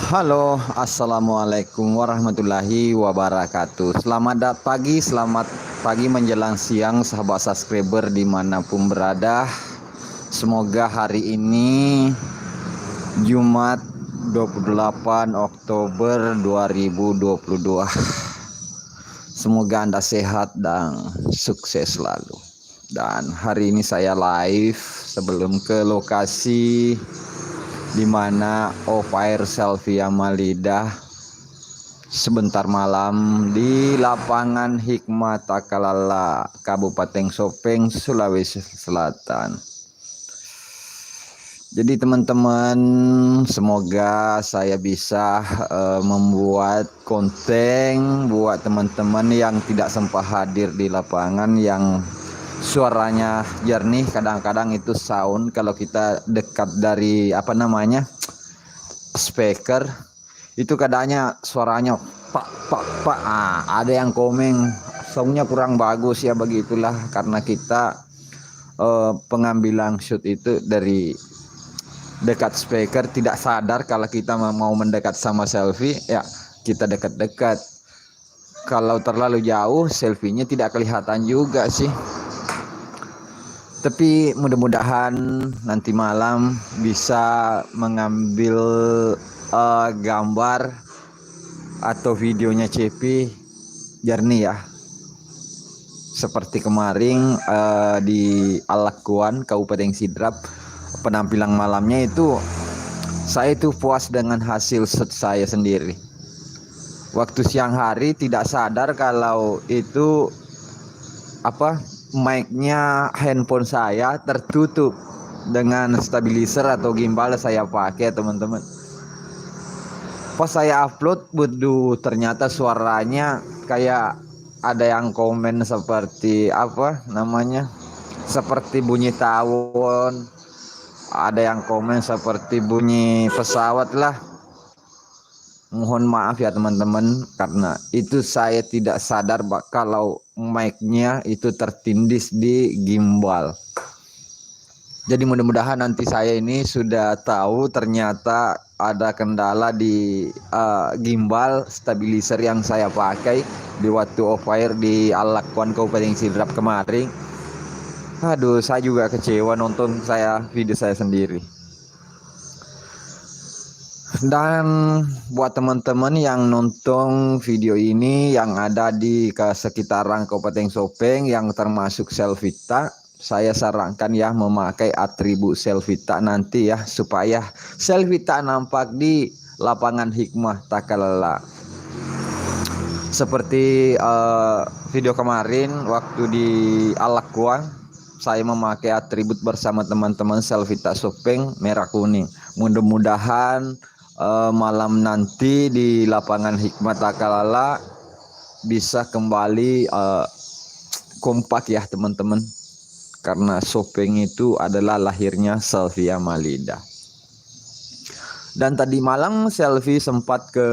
Halo, assalamualaikum warahmatullahi wabarakatuh. Selamat pagi menjelang siang, sahabat subscriber dimanapun berada. Semoga hari ini Jumat 28 Oktober 2022. Semoga Anda sehat dan sukses selalu. Dan hari ini saya live sebelum ke lokasi di mana off-air Selfie Amalida sebentar malam di lapangan Hikmah Takalala, Kabupaten Sopeng, Sulawesi Selatan. Jadi teman-teman, semoga saya bisa membuat konten buat teman-teman yang tidak sempat hadir di lapangan, yang suaranya jernih. Kadang-kadang itu sound kalau kita dekat dari speaker itu kadangnya suaranya pak. Ada yang komen soundnya kurang bagus, ya begitulah, karena kita pengambilan shoot itu dari dekat speaker, tidak sadar kalau kita mau mendekat sama selfie, ya kita dekat-dekat. Kalau terlalu jauh selfie-nya tidak kelihatan juga sih. Tapi mudah-mudahan nanti malam bisa mengambil gambar atau videonya CP jernih ya. Seperti kemarin di Alakuan, Kabupaten Sidrap, penampilan malamnya itu saya itu puas dengan hasil set saya sendiri. Waktu siang hari tidak sadar kalau itu mic-nya handphone saya tertutup dengan stabilizer atau gimbal saya pakai, teman-teman. Pas saya upload, ternyata suaranya kayak ada yang komen seperti seperti bunyi tawon, ada yang komen seperti bunyi pesawat lah. Mohon maaf ya teman-teman, karena itu saya tidak sadar kalau mic-nya itu tertindih di gimbal. Jadi mudah-mudahan nanti saya ini sudah tahu ternyata ada kendala di gimbal stabilizer yang saya pakai di waktu off-air di Alakuan, Kabupaten Sidrap kemarin. Aduh, saya juga kecewa nonton video saya sendiri. Dan buat teman-teman yang nonton video ini yang ada di sekitaran Kabupaten Sopeng yang termasuk Selfita, saya sarankan ya memakai atribut Selfita nanti ya, supaya Selfita nampak di lapangan Hikmah Takalala. Seperti video kemarin waktu di Alakuan, saya memakai atribut bersama teman-teman Selfita Sopeng merah kuning. Mudah-mudahan malam nanti di lapangan Hikmah Takalala bisa kembali kompak ya teman-teman, karena Sopeng itu adalah lahirnya Selfie Amalida. Dan tadi malam Selfie sempat ke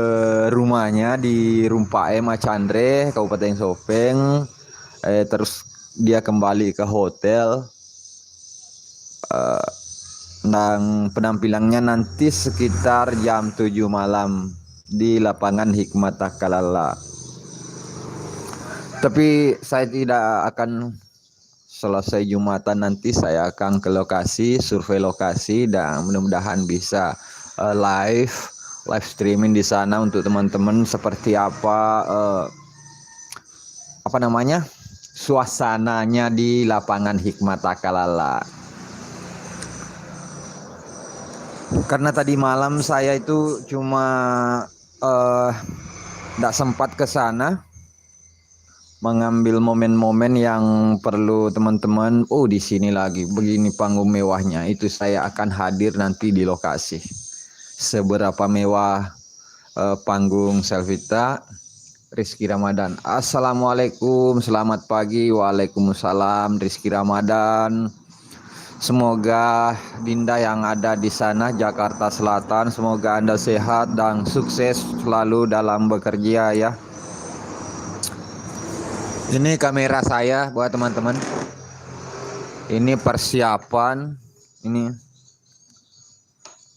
rumahnya di Rumpae Macandre, Kabupaten Sopeng. Terus dia kembali ke hotel. Dan penampilannya nanti sekitar jam 7 malam di lapangan Hikmah Takalala. Tapi saya tidak akan selesai Jumatan nanti, saya akan ke lokasi, survei lokasi, dan mudah-mudahan bisa live streaming di sana untuk teman-teman seperti suasananya di lapangan Hikmah Takalala. Karena tadi malam saya itu cuma tidak sempat ke sana mengambil momen-momen yang perlu teman-teman. Oh, di sini lagi begini panggung mewahnya, itu saya akan hadir nanti di lokasi. Seberapa mewah panggung Selfita. Rizky Ramadan. Assalamualaikum, selamat pagi. Waalaikumsalam, Rizky Ramadan. Semoga Dinda yang ada di sana Jakarta Selatan, semoga Anda sehat dan sukses selalu dalam bekerja ya. Ini kamera saya buat teman-teman. Ini persiapan, ini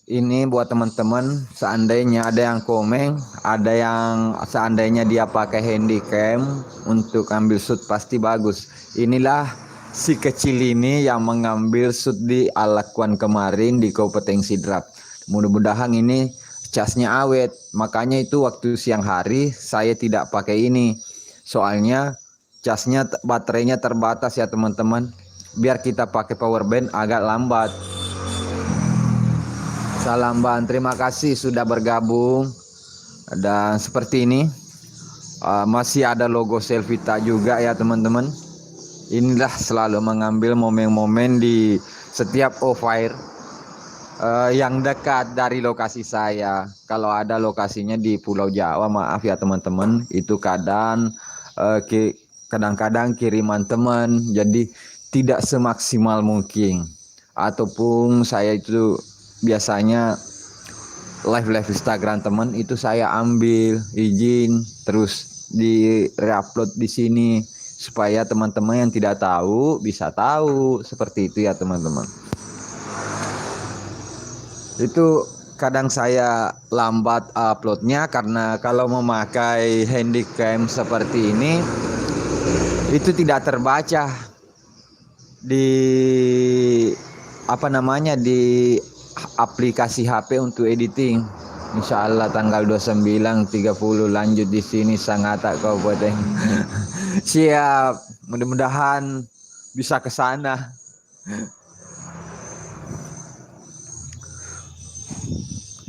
ini buat teman-teman, seandainya ada yang komen, ada yang seandainya dia pakai handycam untuk ambil shoot pasti bagus. Inilah si kecil ini yang mengambil shoot di Alakuan kemarin di Kabupaten Sidrap. Mudah-mudahan ini casnya awet. Makanya itu waktu siang hari saya tidak pakai ini. Soalnya casnya baterainya terbatas ya teman-teman. Biar kita pakai power bank agak lambat. Salam Bang, terima kasih sudah bergabung. Dan seperti ini masih ada logo Selvita juga ya teman-teman. Inilah selalu mengambil momen-momen di setiap off-air yang dekat dari lokasi saya. Kalau ada lokasinya di Pulau Jawa, maaf ya teman-teman, itu kadang-kadang kiriman teman, jadi tidak semaksimal mungkin. Ataupun saya itu biasanya live Instagram teman itu saya ambil izin terus di reupload di sini supaya teman-teman yang tidak tahu bisa tahu, seperti itu ya teman-teman. Itu kadang saya lambat uploadnya karena kalau memakai handycam seperti ini itu tidak terbaca di di aplikasi HP untuk editing. Insya Allah tanggal 29 30 lanjut di sini Sangatta Kabupaten. Siap, mudah-mudahan bisa ke sana.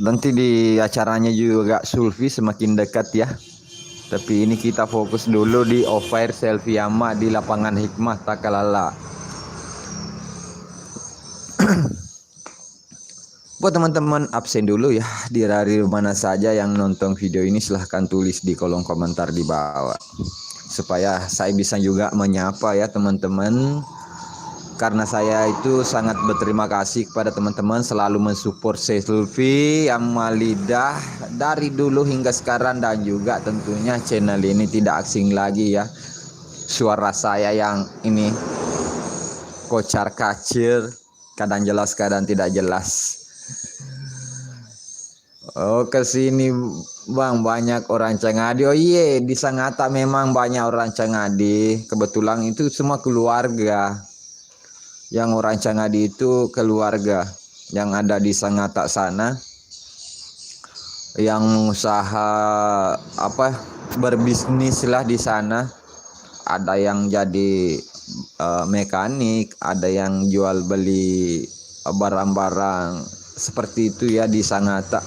Nanti di acaranya juga Sulfi semakin dekat ya. Tapi ini kita fokus dulu di off-air selfie ama di lapangan Hikmah Takalala. Buat teman-teman absen dulu ya, dari mana saja yang nonton video ini silahkan tulis di kolom komentar di bawah supaya saya bisa juga menyapa ya teman-teman, karena saya itu sangat berterima kasih kepada teman-teman selalu mensupport Selvie Amalida dari dulu hingga sekarang, dan juga tentunya channel ini tidak asing lagi ya, suara saya yang ini kocar kacir, kadang jelas kadang tidak jelas. Oh, kesini Bang, banyak orang Cengadi. Oh iya, di Sangatta memang banyak orang Cengadi. Kebetulan itu semua keluarga. Yang orang Cengadi itu keluarga yang ada di Sangatta sana, yang usaha berbisnis lah di sana. Ada yang jadi mekanik, ada yang jual beli barang-barang seperti itu ya di Sangatta.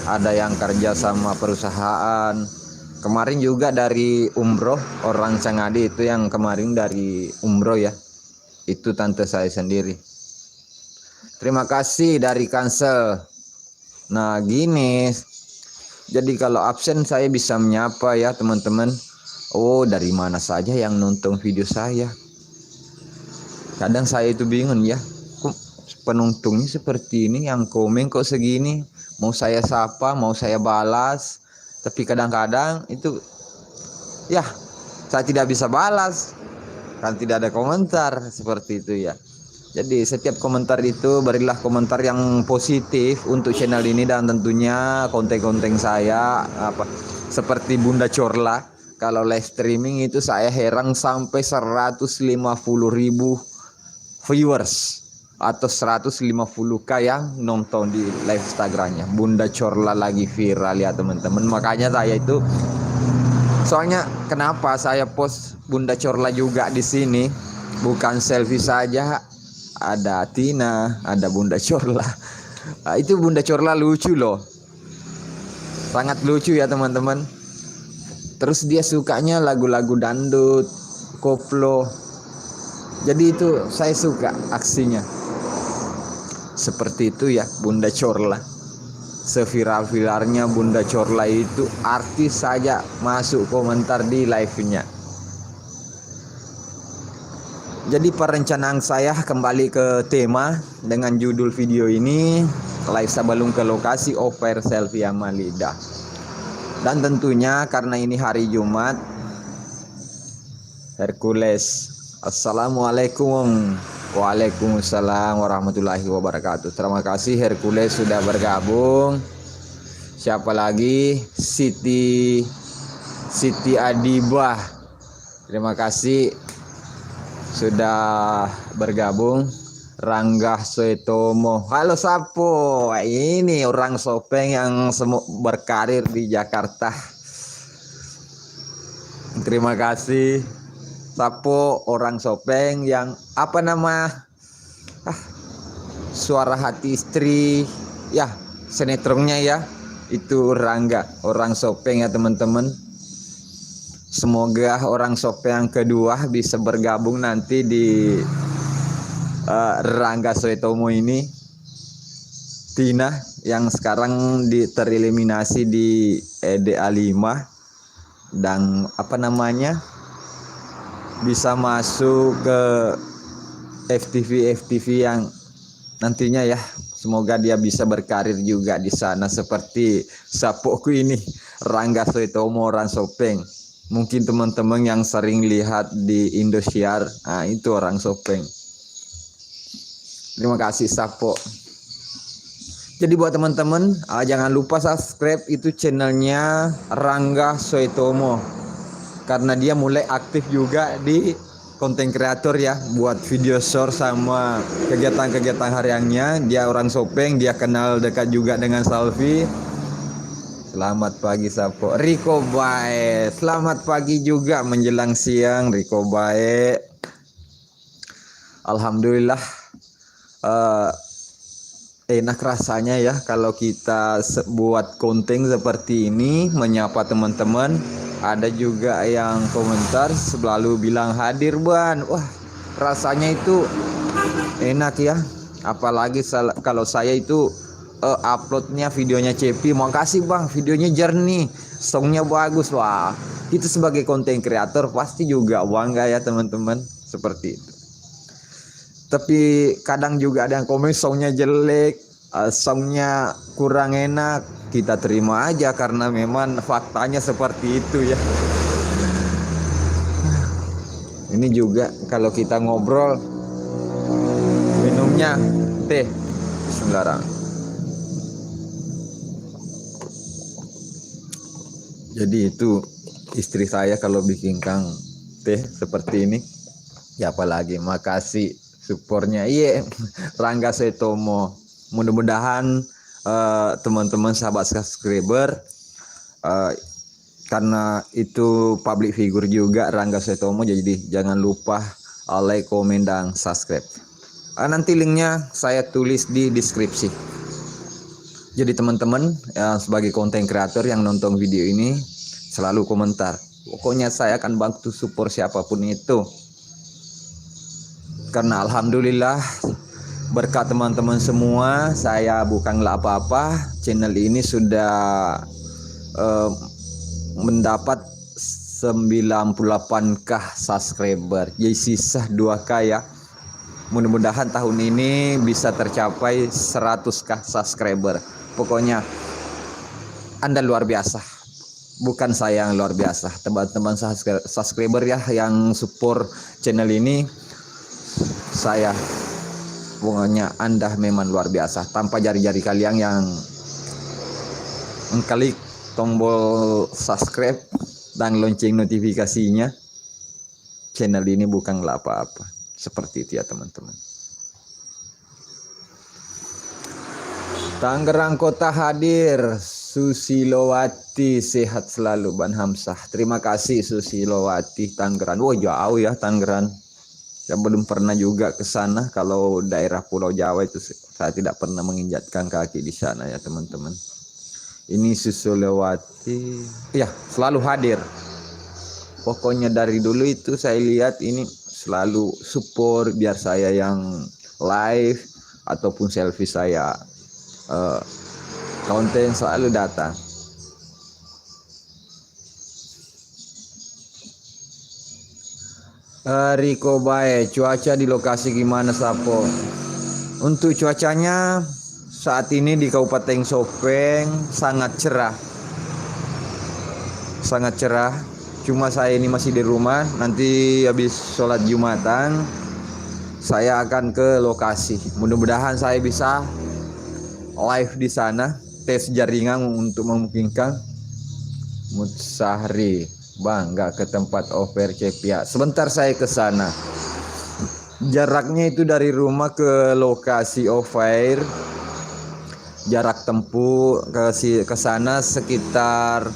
Ada yang kerja sama perusahaan. Kemarin juga dari umroh, orang Cengadi itu yang kemarin dari umroh ya, itu tante saya sendiri. Terima kasih dari Kansel. Nah gini, jadi kalau absen saya bisa menyapa ya teman-teman. Oh, dari mana saja yang nonton video saya. Kadang saya itu bingung ya, kok penontonnya seperti ini, yang komen kok segini. Mau saya sapa, mau saya balas, tapi kadang-kadang itu ya saya tidak bisa balas kan tidak ada komentar, seperti itu ya. Jadi setiap komentar itu berilah komentar yang positif untuk channel ini, dan tentunya konten-konten saya seperti Bunda Corla. Kalau live streaming itu saya heran sampai 150.000 viewers atau 150k yang nonton di live Instagramnya. Bunda Corla lagi viral ya teman-teman. Makanya saya itu, soalnya kenapa saya post Bunda Corla juga di sini, bukan selfie saja, ada Tina, ada Bunda Corla. Nah, itu Bunda Corla lucu loh, sangat lucu ya teman-teman. Terus dia sukanya lagu-lagu dangdut, koplo. Jadi itu saya suka aksinya. Seperti itu ya Bunda Corla. Seviral-viralnya Bunda Corla itu, artis saja masuk komentar di live-nya. Jadi perencanaan saya kembali ke tema dengan judul video ini, live sebelum ke lokasi off-air Selvie Amalida. Dan tentunya karena ini hari Jumat, Hercules. Assalamualaikum. Waalaikumsalam warahmatullahi wabarakatuh. Terima kasih Hercules sudah bergabung. Siapa lagi? Siti Adibah. Terima kasih sudah bergabung. Rangga Suetomo. Halo Sapo. Ini orang Sopeng yang berkarir di Jakarta. Terima kasih Sapo, orang Sopeng yang Suara Hati Istri ya, sinetronnya ya, itu Rangga, orang Sopeng ya teman-teman. Semoga orang Sopeng yang kedua bisa bergabung nanti di Rangga Suetomo ini. Tina yang sekarang tereliminasi di EDA 5 dan bisa masuk ke FTV yang nantinya ya. Semoga dia bisa berkarir juga di sana seperti sapoku ini, Rangga Suetomo orang Sopeng. Mungkin teman-teman yang sering lihat di Indosiar, itu orang Sopeng. Terima kasih Sapo. Jadi buat teman-teman, jangan lupa subscribe itu channelnya Rangga Suetomo, karena dia mulai aktif juga di konten kreator ya, buat video short sama kegiatan-kegiatan hariannya. Dia orang Sopeng, dia kenal dekat juga dengan Salvi. Selamat pagi Sapo. Riko Bae, selamat pagi juga menjelang siang Riko Bae. Alhamdulillah, enak rasanya ya kalau kita buat konten seperti ini, menyapa teman-teman. Ada juga yang komentar selalu bilang hadir Ban. Wah, rasanya itu enak ya. Apalagi kalau saya itu uploadnya videonya Cepi. Makasih Bang, videonya jernih, songnya bagus. Wah, itu sebagai konten kreator pasti juga bangga ya teman-teman, seperti itu. Tapi kadang juga ada yang komen songnya jelek, songnya kurang enak. Kita terima aja karena memang faktanya seperti itu ya. Ini juga kalau kita ngobrol, minumnya teh sembarang. Jadi itu istri saya kalau bikinkan teh seperti ini ya, apalagi. Makasih supportnya. Iya, Rangga Suetomo. Mudah-mudahan teman-teman sahabat subscriber, karena itu public figure juga Rangga Suetomo, jadi jangan lupa like, komen, dan subscribe. Nanti linknya saya tulis di deskripsi. Jadi teman-teman sebagai konten kreator yang nonton video ini selalu komentar. Pokoknya saya akan bantu support siapapun itu. Karena alhamdulillah berkat teman-teman semua, saya bukanlah apa-apa. Channel ini sudah mendapat 98k subscriber. Jadi sisa 2k ya. Mudah-mudahan tahun ini bisa tercapai 100k subscriber. Pokoknya Anda luar biasa. Bukan saya yang luar biasa. Teman-teman subscriber ya yang support channel ini, saya pokoknya Anda memang luar biasa. Tanpa jari-jari kalian yang mengklik tombol subscribe dan lonceng notifikasinya, channel ini bukanlah apa-apa. Seperti itu ya teman-teman. Tangerang Kota hadir. Susilowati sehat selalu Ban Hamzah. Terima kasih Susilowati Tangerang. Wah, jauh ya Tangerang. Saya belum pernah juga ke sana. Kalau daerah Pulau Jawa itu saya tidak pernah menginjakkan kaki di sana ya teman-teman. Ini Susilowati, ya selalu hadir. Pokoknya dari dulu itu saya lihat ini selalu support biar saya yang live ataupun selfie saya konten selalu datang. Riko Bae, cuaca di lokasi gimana Sapo? Untuk cuacanya saat ini di Kabupaten Sopeng sangat cerah. Sangat cerah. Cuma saya ini masih di rumah. Nanti habis sholat Jumatan saya akan ke lokasi. Mudah-mudahan saya bisa live di sana, tes jaringan untuk memungkinkan. Mutsahri, Bang, nggak ke tempat offer Cepia. Sebentar saya ke sana. Jaraknya itu dari rumah ke lokasi offer, jarak tempuh ke sana sekitar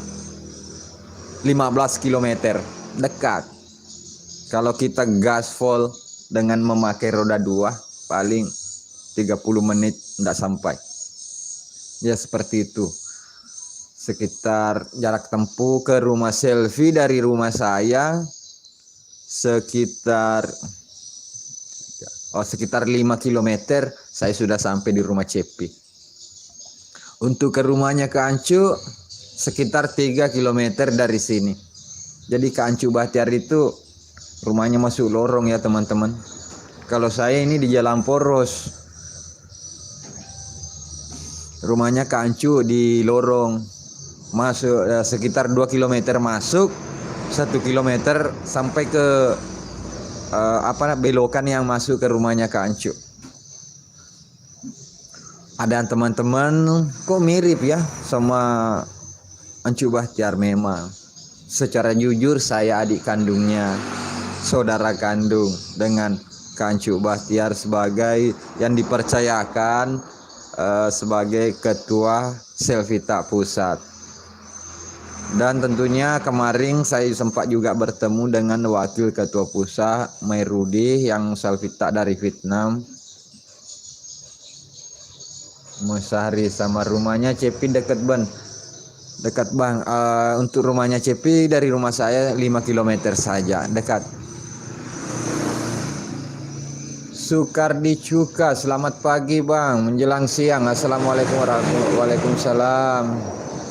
15 km, dekat. Kalau kita gaspol dengan memakai roda 2, paling 30 menit tidak sampai. Ya seperti itu. Sekitar jarak tempuh ke rumah Selvi dari rumah saya sekitar 5 km saya sudah sampai di rumah Cepi. Untuk ke rumahnya ke Ancu sekitar 3 km dari sini. Jadi ke Ancu Bahtiar itu rumahnya masuk lorong ya teman-teman. Kalau saya ini di Jalan Poros. Rumahnya ke Ancu di lorong. Masuk sekitar 2 km masuk, 1 km sampai ke belokan yang masuk ke rumahnya ke Ancu. Ada teman-teman kok mirip ya sama Ancu Bahtiar. Memang secara jujur saya adik kandungnya, saudara kandung dengan Ancu Bahtiar sebagai yang dipercayakan sebagai ketua Selvita Pusat. Dan tentunya kemarin saya sempat juga bertemu dengan wakil ketua pusat Mairudi yang Selvita dari Vietnam. Musahri sama rumahnya Cepi dekat Bang. Dekat Bang. Untuk rumahnya Cepi dari rumah saya 5 km saja, dekat. Sukardi Cuka, selamat pagi Bang, menjelang siang. Assalamualaikum warahmatullahi wabarakatuh. Waalaikumsalam.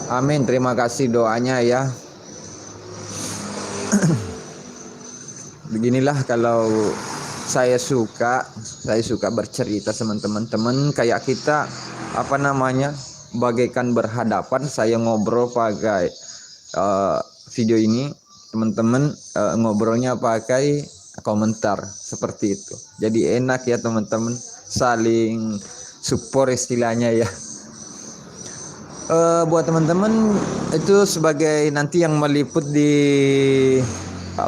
Amin, terima kasih doanya ya. Beginilah kalau saya suka bercerita sama teman-teman kayak kita bagaikan berhadapan. Saya ngobrol pakai video ini, teman-teman ngobrolnya pakai komentar seperti itu. Jadi enak ya teman-teman, saling support istilahnya ya. Buat teman-teman itu sebagai nanti yang meliput di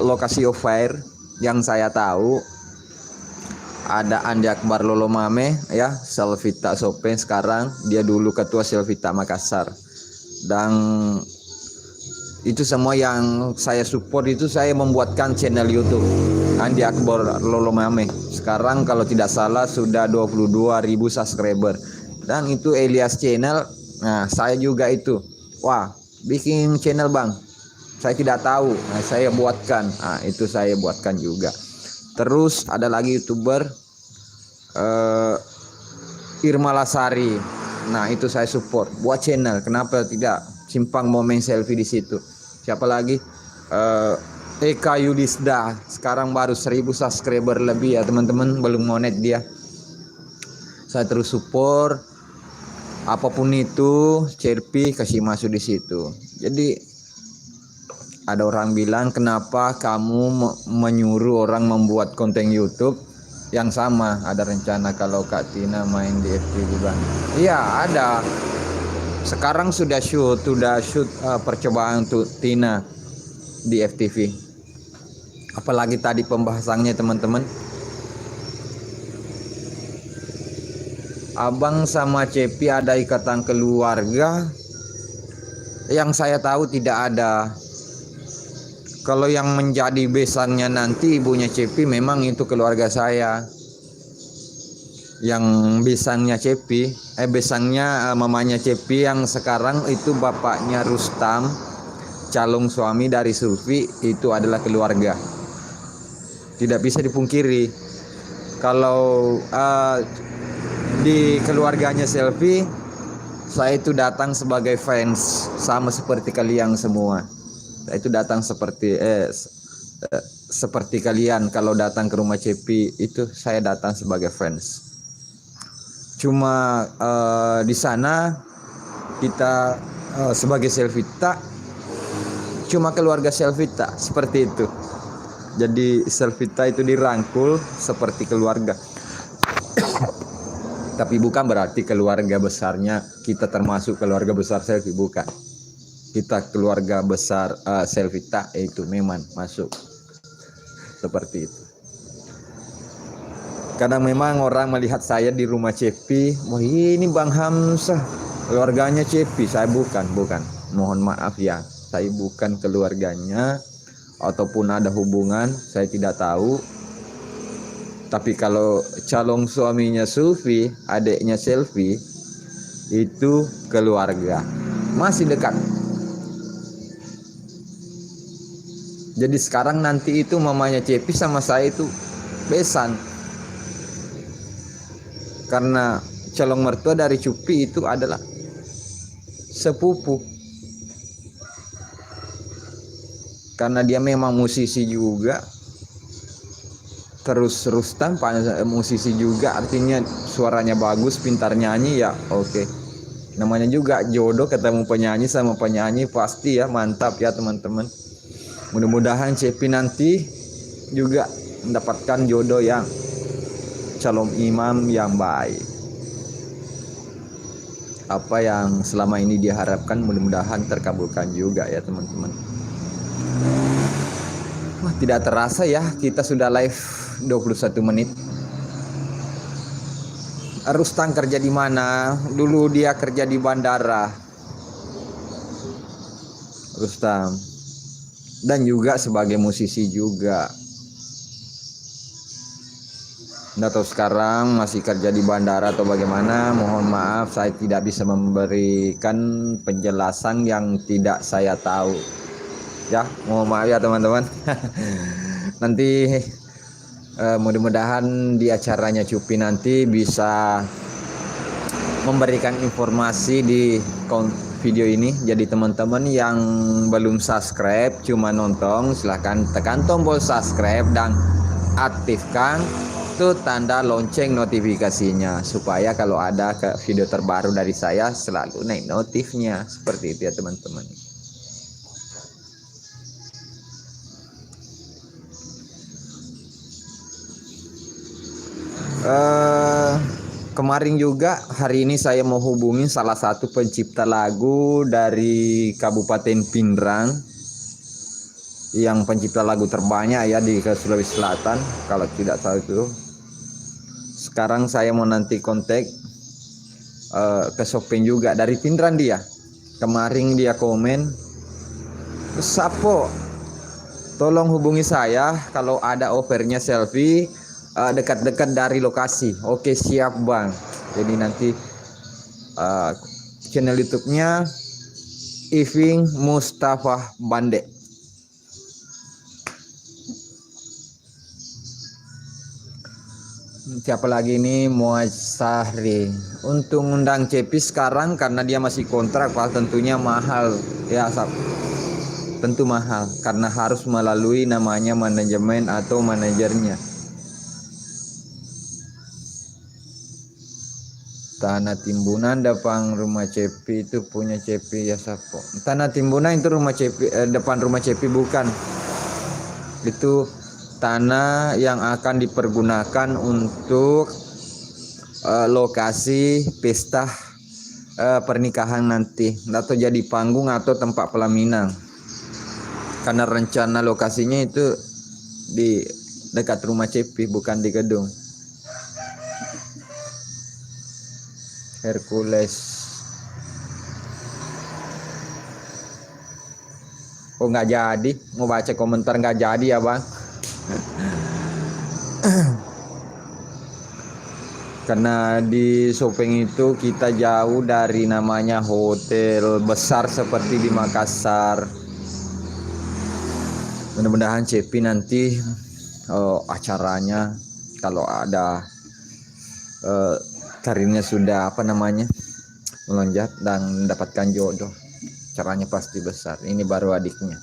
lokasi offer, yang saya tahu ada Andi Akbar Lolomame ya, Selvita Sopen sekarang, dia dulu ketua Selvita Makassar. Dan itu semua yang saya support itu saya membuatkan channel YouTube Andi Akbar Lolomame. Sekarang kalau tidak salah sudah 22.000 subscriber. Dan itu Elias Channel. Nah, saya juga itu. Wah, bikin channel Bang. Saya tidak tahu. Nah, saya buatkan. Nah, itu saya buatkan juga. Terus ada lagi YouTuber Irma Lasari. Nah, itu saya support. Buat channel. Kenapa tidak simpang momen selfie di situ? Siapa lagi? Eka Yudisda. Sekarang baru 1000 subscriber lebih ya, teman-teman. Belum monet dia. Saya terus support. Apapun itu, Cerpi kasih masuk di situ. Jadi ada orang bilang, kenapa kamu menyuruh orang membuat konten YouTube yang sama? Ada rencana kalau Kak Tina main di FTV Bang? Iya ada. Sekarang sudah shoot percobaan untuk Tina di FTV. Apalagi tadi pembahasannya teman-teman. Abang sama Cepi ada ikatan keluarga? Yang saya tahu tidak ada. Kalau yang menjadi besannya nanti ibunya Cepi memang itu keluarga saya. Yang besannya Cepi, besannya mamanya Cepi yang sekarang itu bapaknya Rustam, calon suami dari Sulfi, itu adalah keluarga. Tidak bisa dipungkiri. Kalau di keluarganya Selvi, saya itu datang sebagai fans, sama seperti kalian semua. Saya itu datang seperti kalian. Kalau datang ke rumah Cepi itu saya datang sebagai fans. Cuma di sana kita sebagai Selvita, cuma keluarga Selvita seperti itu. Jadi Selvita itu dirangkul seperti keluarga. Tapi bukan berarti keluarga besarnya kita termasuk keluarga besar Selvi, bukan. Kita keluarga besar Selvita itu memang masuk seperti itu. Kadang memang orang melihat saya di rumah Cepi, wah ini Bang Hamzah, keluarganya Cepi. Saya bukan. Mohon maaf ya, saya bukan keluarganya. Ataupun ada hubungan, saya tidak tahu. Tapi kalau calon suaminya Sufi, adiknya Selvi, itu keluarga, masih dekat. Jadi sekarang nanti itu mamanya Cepi sama saya itu besan. Karena calon mertua dari Cupi itu adalah sepupu. Karena dia memang musisi juga, terus Rustam musisi juga, artinya suaranya bagus, pintar nyanyi ya oke. Namanya juga jodoh, ketemu penyanyi sama penyanyi pasti ya mantap ya teman-teman. Mudah-mudahan Cepi nanti juga mendapatkan jodoh yang calon imam yang baik. Apa yang selama ini diharapkan mudah-mudahan terkabulkan juga ya teman-teman. Wah, tidak terasa ya kita sudah live 21 menit. Rustam kerja di mana? Dulu dia kerja di bandara. Rustam. Dan juga sebagai musisi juga. Nggak tahu sekarang masih kerja di bandara atau bagaimana. Mohon maaf saya tidak bisa memberikan penjelasan yang tidak saya tahu. Ya, mohon maaf ya teman-teman. Nanti mudah-mudahan di acaranya Cupi nanti bisa memberikan informasi di video ini. Jadi teman-teman yang belum subscribe cuma nonton, silahkan tekan tombol subscribe dan aktifkan tuh tanda lonceng notifikasinya supaya kalau ada video terbaru dari saya selalu naik notifnya. Seperti itu ya teman-teman. Kemarin juga hari ini saya mau hubungi salah satu pencipta lagu dari Kabupaten Pindrang, yang pencipta lagu terbanyak ya di Sulawesi Selatan kalau tidak salah itu. Sekarang saya mau nanti kontak ke Sopeng juga dari Pindrang dia. Kemarin dia komen, Sapo tolong hubungi saya kalau ada offernya selfie dekat-dekat dari lokasi. Oke siap bang. Jadi nanti channel YouTube-nya Iving Mustafa Bande. Siapa lagi ini? Muaz Sahri. Untuk undang Cepi sekarang karena dia masih kontrak, tentunya mahal ya. Tentu mahal karena harus melalui namanya manajemen atau manajernya. Tanah Timbunan depan rumah Cepi itu punya Cepi ya Sapo. Tanah Timbunan itu rumah Cepi, depan rumah Cepi bukan. Itu tanah yang akan dipergunakan untuk lokasi pesta pernikahan nanti, atau jadi panggung atau tempat pelaminan. Karena rencana lokasinya itu di dekat rumah Cepi, bukan di gedung. Hercules. Oh nggak jadi, mau baca komentar nggak jadi ya bang. Karena di Sopeng itu kita jauh dari namanya hotel besar seperti di Makassar. Mudah-mudahan Cepi nanti acaranya kalau ada karirnya sudah melonjak dan mendapatkan jodoh, caranya pasti besar. Ini baru adiknya.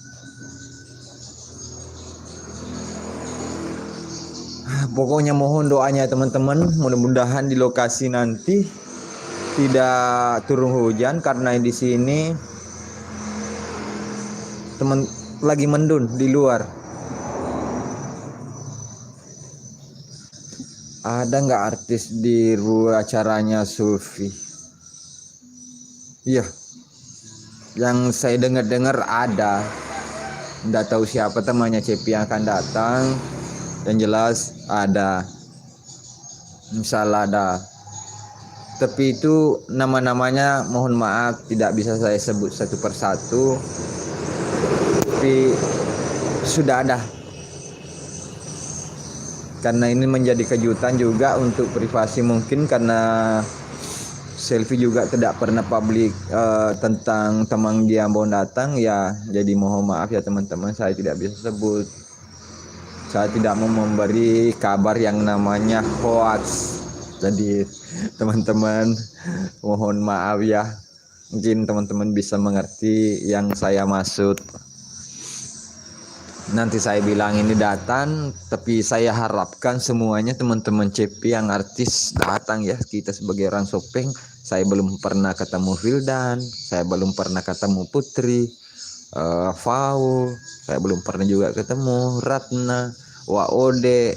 Pokoknya mohon doanya teman-teman, mudah-mudahan di lokasi nanti tidak turun hujan karena di sini teman lagi mendung di luar. Ada nggak artis di acaranya Sulfi? Iya, yang saya dengar ada. Nggak tahu siapa temannya Cepi yang akan datang. Yang jelas ada. Misalnya ada. Tapi itu nama-namanya mohon maaf tidak bisa saya sebut satu persatu. Tapi sudah ada. Karena ini menjadi kejutan juga untuk privasi mungkin karena Selfie juga tidak pernah publik tentang teman dia mau datang ya, jadi mohon maaf ya teman-teman, saya tidak bisa sebut. Saya tidak mau memberi kabar yang namanya hoax. Jadi teman-teman mohon maaf ya. Mungkin teman-teman bisa mengerti yang saya maksud. Nanti saya bilang ini datang, tapi saya harapkan semuanya teman-teman CP yang artis datang ya. Kita sebagai orang Sopeng, saya belum pernah ketemu Vildan, saya belum pernah ketemu Putri, Faul, saya belum pernah juga ketemu Ratna, Waode,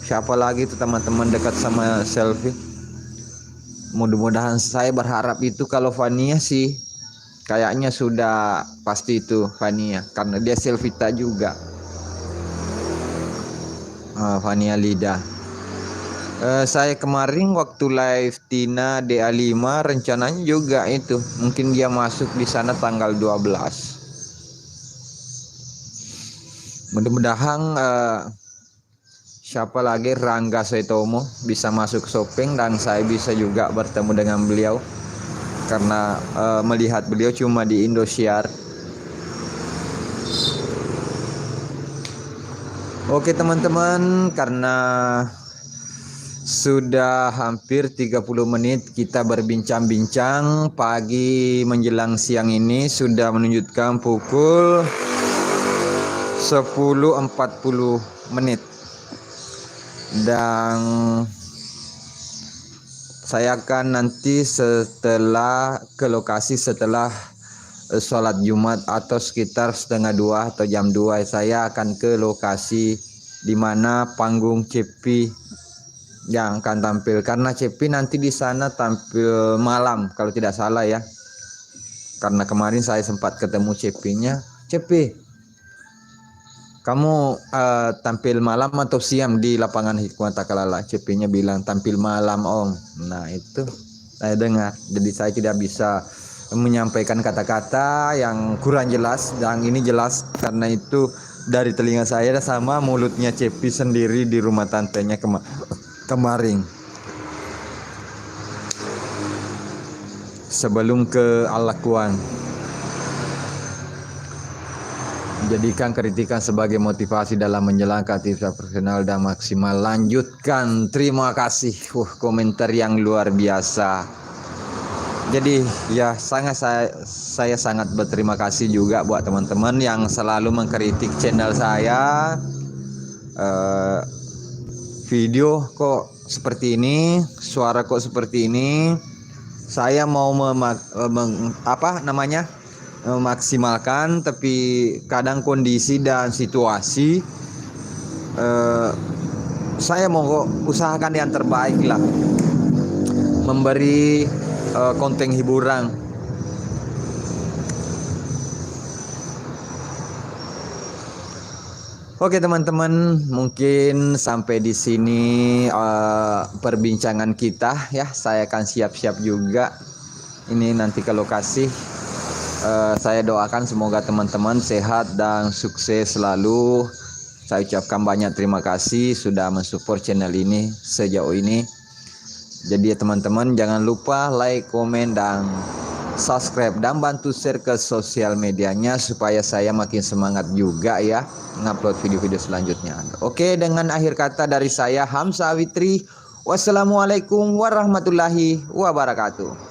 siapa lagi tuh teman-teman dekat sama Selfie. Mudah-mudahan saya berharap itu kalau Fania sih kayaknya sudah pasti itu Fania karena dia Selvita juga. Fania Lida. Saya kemarin waktu live Tina DA5 rencananya juga itu. Mungkin dia masuk di sana tanggal 12. Mudah-mudahan siapa lagi Rangga Setomo bisa masuk Sopeng dan saya bisa juga bertemu dengan beliau. Karena melihat beliau cuma di Indosiar. Oke teman-teman, karena sudah hampir 30 menit kita berbincang-bincang, pagi menjelang siang ini sudah menunjukkan pukul 10.40 menit. Dan saya akan nanti setelah ke lokasi setelah sholat Jumat atau sekitar 1:30 atau jam 2 saya akan ke lokasi di mana panggung Cepi yang akan tampil, karena Cepi nanti di sana tampil malam kalau tidak salah ya. Karena kemarin saya sempat ketemu Cepinya, Cepi kamu tampil malam atau siang di lapangan Hikmat Takalala? Cepinya bilang tampil malam om. Nah itu saya dengar, jadi saya tidak bisa menyampaikan kata-kata yang kurang jelas, dan ini jelas karena itu dari telinga saya sama mulutnya Cepi sendiri di rumah tantenya kemarin. Sebelum ke Alakuan. Jadikan kritikan sebagai motivasi dalam menjalankan aktivitas profesional dan maksimal. Lanjutkan. Terima kasih. Komentar yang luar biasa. Jadi ya saya sangat berterima kasih juga buat teman-teman yang selalu mengkritik channel saya. Video kok seperti ini, suara kok seperti ini. Saya mau memaksimalkan, tapi kadang kondisi dan situasi saya mau usahakan yang terbaik lah, memberi konten hiburan. Oke teman-teman, mungkin sampai di sini perbincangan kita ya. Saya akan siap-siap juga ini nanti ke lokasi. Saya doakan semoga teman-teman sehat dan sukses selalu. Saya ucapkan banyak terima kasih sudah mensupport channel ini sejauh ini. Jadi ya teman-teman, jangan lupa like, komen, dan subscribe, dan bantu share ke sosial medianya supaya saya makin semangat juga ya ngupload video-video selanjutnya. Oke, dengan akhir kata dari saya Hamzah Witri, wassalamualaikum warahmatullahi wabarakatuh.